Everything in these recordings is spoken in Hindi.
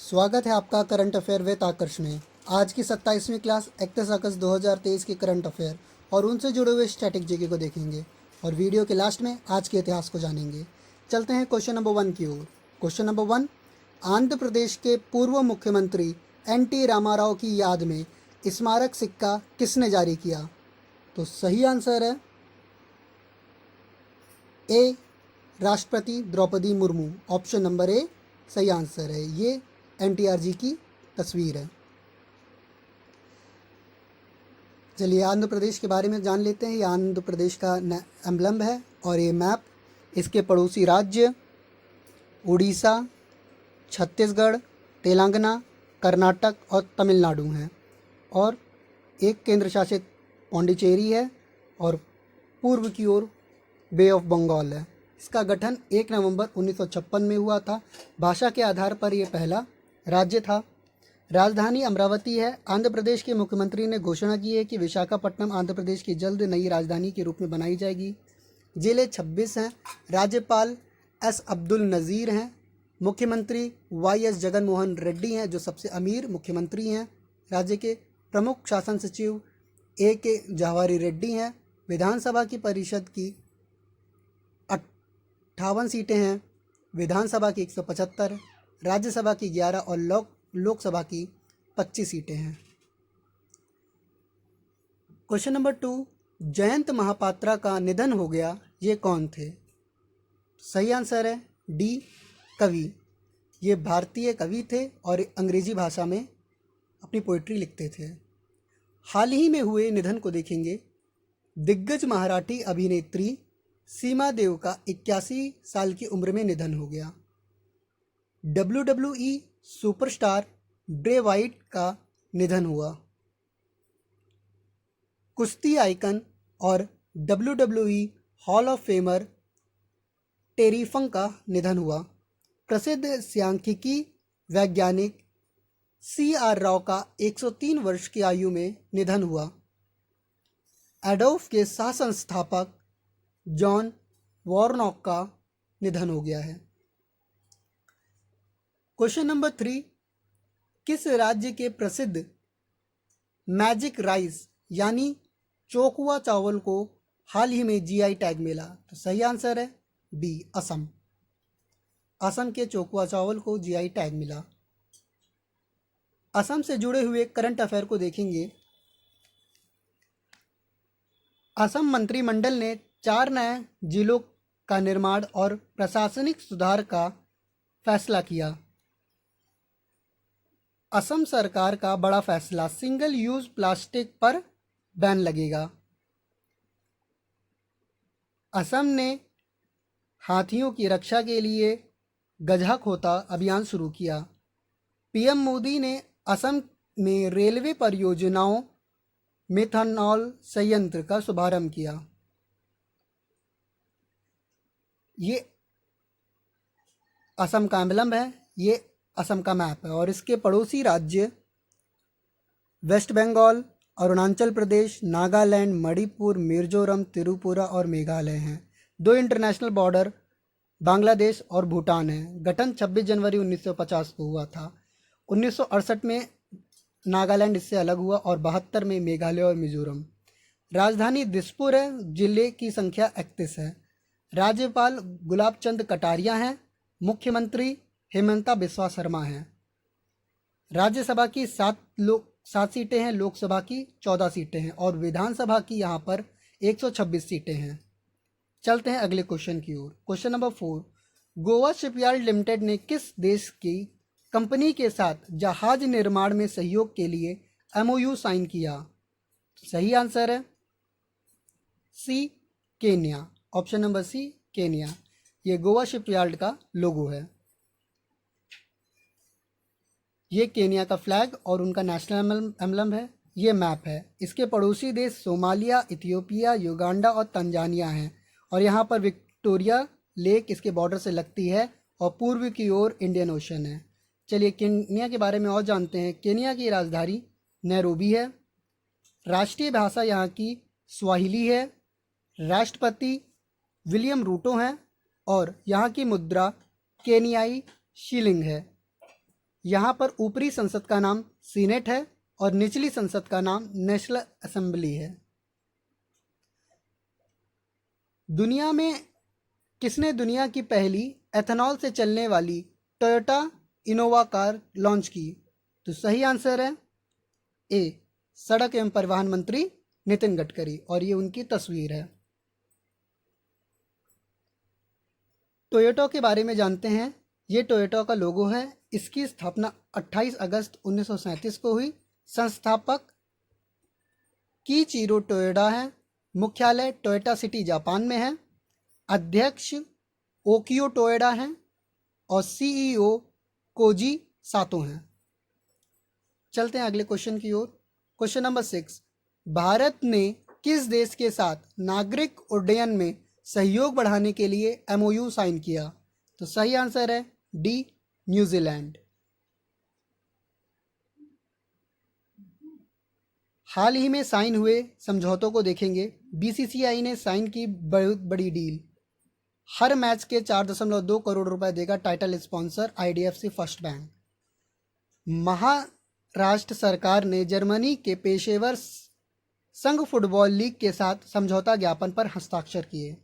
स्वागत है आपका करंट अफेयर विद आकर्ष में। आज की 27वीं क्लास 31 अगस्त 2023 के करंट अफेयर और उनसे जुड़े हुए स्टैटिक जीके को देखेंगे और वीडियो के लास्ट में आज के इतिहास को जानेंगे। चलते हैं क्वेश्चन नंबर 1 की ओर। क्वेश्चन नंबर 1, आंध्र प्रदेश के पूर्व मुख्यमंत्री एन.टी. रामाराव की याद में स्मारक सिक्का किसने जारी किया? तो सही आंसर है ए, राष्ट्रपति Droupadi Murmu. Option number A सही आंसर है। ये एनटीआर जी की तस्वीर है। चलिए आंध्र प्रदेश के बारे में जान लेते हैं। ये आंध्र प्रदेश का एम्बलम है और ये मैप, इसके पड़ोसी राज्य उड़ीसा, छत्तीसगढ़, तेलंगाना, कर्नाटक और तमिलनाडु हैं और एक केंद्र शासित पौंडीचेरी है और पूर्व की ओर बे ऑफ बंगाल है। इसका गठन 1 नवंबर 1956 में हुआ था। भाषा के आधार पर यह पहला राज्य था। राजधानी अमरावती है। आंध्र प्रदेश के मुख्यमंत्री ने घोषणा की है कि विशाखापट्टनम आंध्र प्रदेश की जल्द नई राजधानी के रूप में बनाई जाएगी। जिले 26 हैं। राज्यपाल एस अब्दुल नज़ीर हैं। मुख्यमंत्री वाई.एस. जगन मोहन रेड्डी हैं जो सबसे अमीर मुख्यमंत्री हैं। राज्य के प्रमुख शासन सचिव ए.के. जवाहरी रेड्डी हैं। विधानसभा की परिषद की 58 सीटें हैं। विधानसभा की 175, राज्यसभा की 11 और लोकसभा की 25 सीटें हैं। क्वेश्चन नंबर 2, जयंत महापात्रा का निधन हो गया, ये कौन थे? सही आंसर है डी, कवि। ये भारतीय कवि थे और अंग्रेजी भाषा में अपनी पोइट्री लिखते थे। हाल ही में हुए निधन को देखेंगे। दिग्गज मराठी अभिनेत्री सीमा देव का 81 साल की उम्र में निधन हो गया। WWE सुपरस्टार ब्रे वाइट का निधन हुआ। कुश्ती आइकन और WWE हॉल ऑफ फेमर टेरी फंग का निधन हुआ। प्रसिद्ध सांख्यिकी वैज्ञानिक C.R. राव का 103 वर्ष की आयु में निधन हुआ। एडोफ के सह संस्थापक जॉन वॉरनॉक का निधन हो गया है। क्वेश्चन नंबर 3, किस राज्य के प्रसिद्ध मैजिक राइस यानी चोकुआ चावल को हाल ही में जीआई टैग मिला? तो सही आंसर है बी, असम। असम के चोकुआ चावल को जीआई टैग मिला। असम से जुड़े हुए करंट अफेयर को देखेंगे। असम मंत्रिमंडल ने 4 नए जिलों का निर्माण और प्रशासनिक सुधार का फैसला किया। असम सरकार का बड़ा फैसला, सिंगल यूज प्लास्टिक पर बैन लगेगा। असम ने हाथियों की रक्षा के लिए गधा खोता अभियान शुरू किया। पीएम मोदी ने असम में रेलवे परियोजनाओं मेथनॉल संयंत्र का शुभारंभ किया। ये असम का एम्बलम है, ये असम का मैप है और इसके पड़ोसी राज्य वेस्ट बंगाल, अरुणाचल प्रदेश, नागालैंड, मणिपुर, मिजोरम, त्रिपुरा और मेघालय हैं। 2 इंटरनेशनल बॉर्डर बांग्लादेश और भूटान है। गठन 26 जनवरी 1950 को हुआ था। 1968 में नागालैंड इससे अलग हुआ और 72 में मेघालय और मिजोरम। राजधानी दिसपुर है। जिले की संख्या 31 है। राज्यपाल गुलाब चंद कटारिया हैं। मुख्यमंत्री हेमंता बिस्वा शर्मा हैं। राज्यसभा की 7 सीटें हैं, लोकसभा की 14 सीटें हैं और विधानसभा की यहाँ पर 126 सीटें हैं। चलते हैं अगले क्वेश्चन की ओर। Question number 4, Goa shipyard limited ने किस देश की कंपनी के साथ जहाज निर्माण में सहयोग के लिए MOU साइन किया? सही आंसर है C, Kenya. Option number C, Kenya. ये गोवा शिपयार्ड का लोगो है। ये केन्या का फ्लैग और उनका नेशनल एम्बलम है। ये मैप है। इसके पड़ोसी देश सोमालिया, इथियोपिया, युगांडा और तंजानिया हैं और यहाँ पर विक्टोरिया लेक इसके बॉर्डर से लगती है और पूर्व की ओर इंडियन ओशन है। चलिए केन्या के बारे में और जानते हैं। केन्या की राजधानी नैरोबी है। राष्ट्रीय भाषा यहाँ की स्वाहिली है। राष्ट्रपति विलियम रूटो हैं और यहाँ की मुद्रा केनियाई शिलिंग है। यहाँ पर ऊपरी संसद का नाम सीनेट है और निचली संसद का नाम नेशनल असेंबली है। दुनिया में किसने दुनिया की पहली एथेनॉल से चलने वाली टोयोटा इनोवा कार लॉन्च की? तो सही आंसर है ए, सड़क एवं परिवहन मंत्री नितिन गडकरी, और ये उनकी तस्वीर है। टोयोटा के बारे में जानते हैं। ये टोयोटा का लोगो है। इसकी स्थापना 28 अगस्त 1937 को हुई। संस्थापक कीचिरो टोयोडा है। मुख्यालय टोयोटा सिटी जापान में है। अध्यक्ष ओकियो टोयोडा हैं और सीईओ कोजी सातो हैं। चलते हैं अगले क्वेश्चन की ओर। क्वेश्चन नंबर 6, भारत ने किस देश के साथ नागरिक उड्डयन में सहयोग बढ़ाने के लिए एमओयू साइन किया? तो सही आंसर है डी, न्यूजीलैंड। हाल ही में साइन हुए समझौतों को देखेंगे। बीसीसीआई ने साइन की बहुत बड़ी डील। हर मैच के 4.2 करोड़ रुपए देगा title sponsor IDFC first bank. Maharashtra सरकार ने जर्मनी के पेशेवर संघ फुटबॉल लीग के साथ समझौता ज्ञापन पर हस्ताक्षर किए।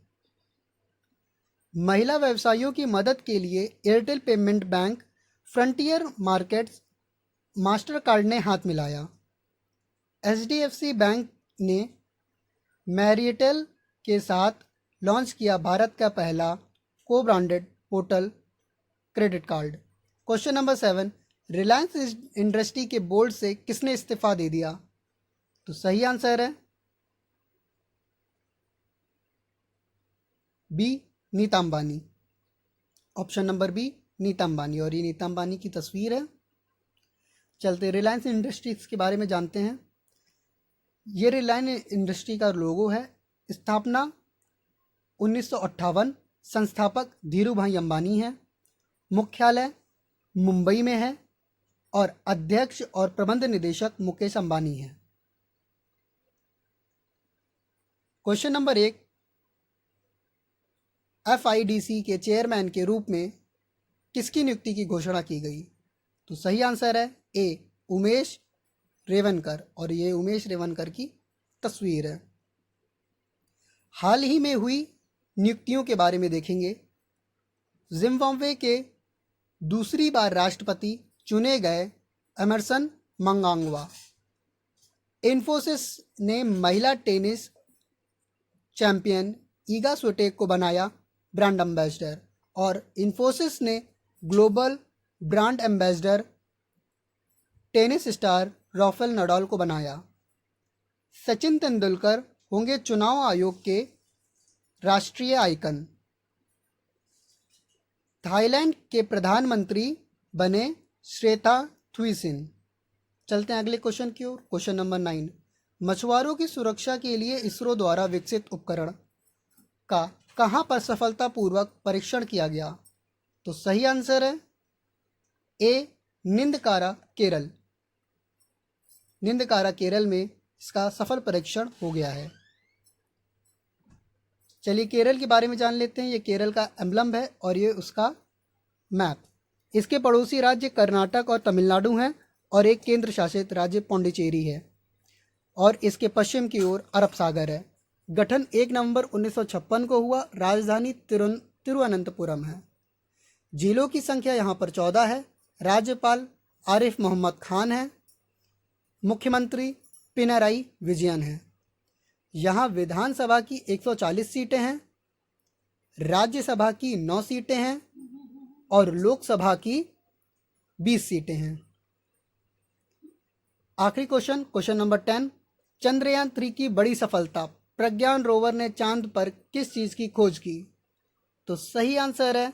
महिला व्यवसायियों की मदद के लिए Airtel payment bank frontier markets master card ने हाथ मिलाया। एचडीएफसी बैंक ने मैरिटेल के साथ लॉन्च किया भारत का पहला co branded portal credit card. Question number 7, Reliance industry के बोर्ड से किसने इस्तीफा दे दिया? तो सही आंसर है B, Nita Ambani. Option number B, Nita Ambani, और ये नीता अंबानी की तस्वीर है। चलते रिलायंस इंडस्ट्रीज के बारे में जानते हैं। ये रिलायंस इंडस्ट्री का लोगो है। स्थापना 1958। संस्थापक धीरू भाई अंबानी है। मुख्यालय मुंबई में है और अध्यक्ष और प्रबंध निदेशक मुकेश अंबानी है। क्वेश्चन नंबर 1, एफआईडीसी के चेयरमैन के रूप में किसकी नियुक्ति की घोषणा की गई? तो सही आंसर है ए, उमेश रेवनकर, और ये उमेश रेवनकर की तस्वीर है। हाल ही में हुई नियुक्तियों के बारे में देखेंगे। जिम्बाब्वे के दूसरी बार राष्ट्रपति चुने गए एमरसन मंगांगवा। इन्फोसिस ने महिला टेनिस चैंपियन ईगा स्विटेक को बनाया ब्रांड एम्बेसडर, और इन्फोसिस ने global brand ambassador tennis star Rafael Nadal को बनाया। सचिन तेंदुलकर होंगे चुनाव आयोग के राष्ट्रीय आइकन। थाईलैंड के प्रधानमंत्री बने श्वेता थुइसिन। चलते हैं अगले क्वेश्चन की ओर। क्वेश्चन नंबर 9, मछुआरों की सुरक्षा के लिए इसरो द्वारा विकसित उपकरण का कहां पर सफलतापूर्वक परीक्षण किया गया? तो सही आंसर है ए, निंदकारा केरल। निंदकारा केरल में इसका सफल परीक्षण हो गया है। चलिए केरल के बारे में जान लेते हैं। ये केरल का एम्बलम है और ये उसका मैप। इसके पड़ोसी राज्य कर्नाटक और तमिलनाडु हैं और एक केंद्र शासित राज्य पौंडीचेरी है, और इसके पश्चिम की ओर अरब सागर है। गठन 1 नवंबर 1956 को हुआ। राजधानी तिरुवनंतपुरम है। जिलों की संख्या यहाँ पर 14 है। राज्यपाल आरिफ मोहम्मद खान है। मुख्यमंत्री पिनराई विजयन है। यहाँ विधानसभा की 140 सीटें हैं, राज्यसभा की 9 सीटें हैं और लोकसभा की 20 सीटें हैं। आखिरी क्वेश्चन, क्वेश्चन नंबर 10, चंद्रयान 3 की बड़ी सफलता। प्रज्ञान रोवर ने चांद पर किस चीज़ की खोज की? तो सही आंसर है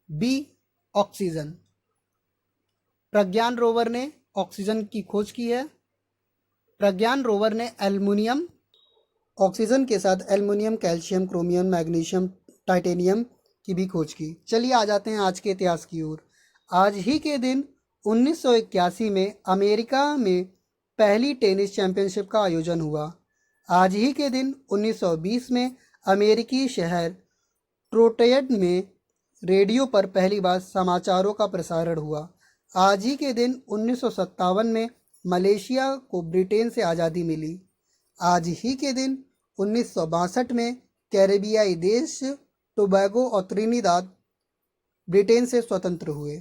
बी, ऑक्सीजन। प्रज्ञान रोवर ने ऑक्सीजन की खोज की है। प्रज्ञान रोवर ने एल्युमिनियम, ऑक्सीजन के साथ aluminium, calcium, chromium, magnesium, titanium की भी खोज की। चलिए आ जाते हैं आज के इतिहास की ओर। आज ही के दिन 1981 में अमेरिका में पहली टेनिस चैंपियनशिप का आयोजन हुआ। आज ही के दिन 1920 में अमेरिकी शहर ट्रोटेड में रेडियो पर पहली बार समाचारों का प्रसारण हुआ। आज ही के दिन 1957 में मलेशिया को ब्रिटेन से आज़ादी मिली। आज ही के दिन 1962 में कैरेबियाई देश टोबैगो और त्रिनिदाद ब्रिटेन से स्वतंत्र हुए।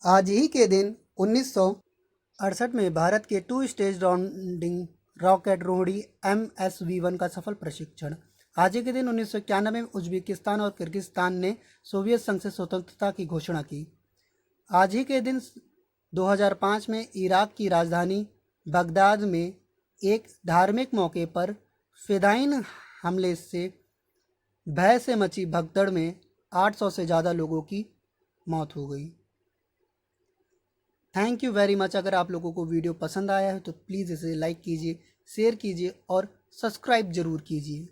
आज ही के दिन 1968 में भारत के two stage rounding rocket Rohini MSV-1 का सफल प्रशिक्षण। आज ही के दिन 1991 में उज्बेकिस्तान और किर्गिस्तान ने सोवियत संघ से स्वतंत्रता की घोषणा की। आज ही के दिन 2005 में इराक की राजधानी बगदाद में एक धार्मिक मौके पर फिदायीन हमले से भय से मची भगदड़ में 800 से ज़्यादा लोगों की मौत हो गई। Thank you very much. अगर आप लोगों को वीडियो पसंद आया है तो प्लीज़ इसे लाइक कीजिए, शेयर कीजिए और सब्सक्राइब ज़रूर कीजिए।